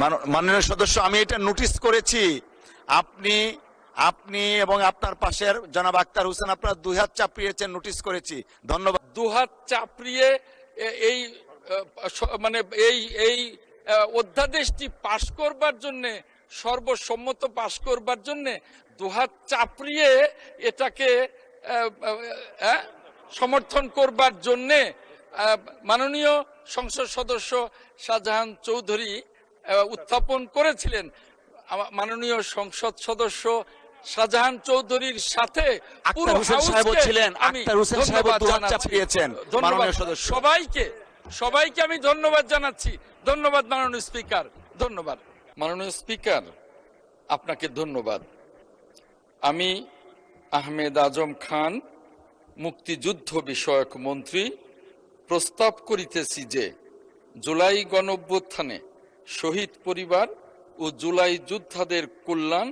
মাননীয় সদস্য, আমি এটা নোটিস করেছি। আপনি আপনি এবং আপনার পাশের জনাব আক্তার হোসেন আপনারা দুই হাত চাপড়িয়েছেন, নোটিস করেছি। ধন্যবাদ। দুহাত চাপড়িয়ে এই মানে এই এই অধ্যাদেশটি পাশ করবার জন্য, সর্বসম্মত পাশ করবার জন্য দুহাত চাপড়িয়ে এটাকে সমর্থন করবার জন্য মাননীয় সংসদ সদস্য শাহজাহান চৌধুরী উত্থাপন করেছিলেন। মাননীয় সংসদ সদস্য শাহজাহান চৌধুরীর সাথে সবাইকে আমি ধন্যবাদ জানাচ্ছি। ধন্যবাদ মাননীয় স্পিকার, ধন্যবাদ মাননীয় স্পিকার, আপনাকে ধন্যবাদ। আমি আহমেদ আজম খান, মুক্তিযুদ্ধ বিষয়ক মন্ত্রী, প্রস্তাব করিতেছি যে জুলাই গণঅভ্যুত্থানে শহীদ পরিবার ও জুলাই যোদ্ধাদের কল্যাণ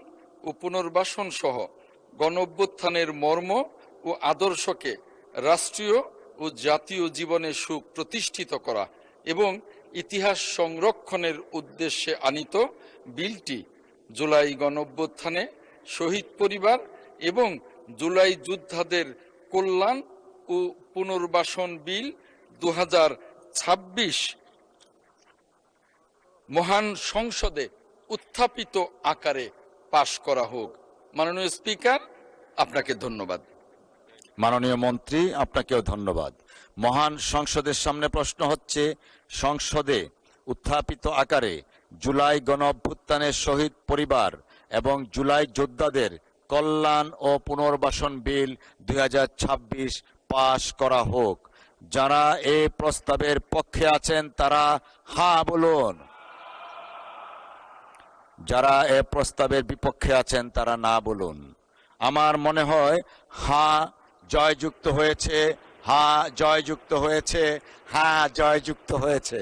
ও পুনর্বাসন সহ গণঅভ্যুত্থানের মর্ম ও আদর্শকে রাষ্ট্রীয় ও জাতীয় জীবনে সুপ্রতিষ্ঠিত করা এবং ইতিহাস সংরক্ষণের উদ্দেশ্যে আনীত বিলটি জুলাই গণঅভ্যুত্থানে শহীদ পরিবার এবং জুলাই যোদ্ধাদের কল্যাণ ও পুনর্বাসন বিল 2026 মহান সংসদে উত্থাপিত আকারে পাশ করা হোক। মাননীয় স্পিকার, আপনাকে ধন্যবাদ। মাননীয় মন্ত্রী, আপনাকেও ধন্যবাদ। মহান সংসদের সামনে প্রশ্ন হচ্ছে, সংসদে উত্থাপিত আকারে জুলাই গণঅভ্যুত্থানের শহীদ পরিবার এবং জুলাই যোদ্ধাদের কল্যাণ ও পুনর্বাসন বিল 2026 পাশ করা হোক। যারা এই প্রস্তাবের পক্ষে আছেন তারা হ্যাঁ বলুন, যারা এই প্রস্তাবের বিপক্ষে আছেন তারা না বলুন। আমার মনে হয় হ্যাঁ জয়যুক্ত হয়েছে, হ্যাঁ জয়যুক্ত হয়েছে, হ্যাঁ জয়যুক্ত হয়েছে।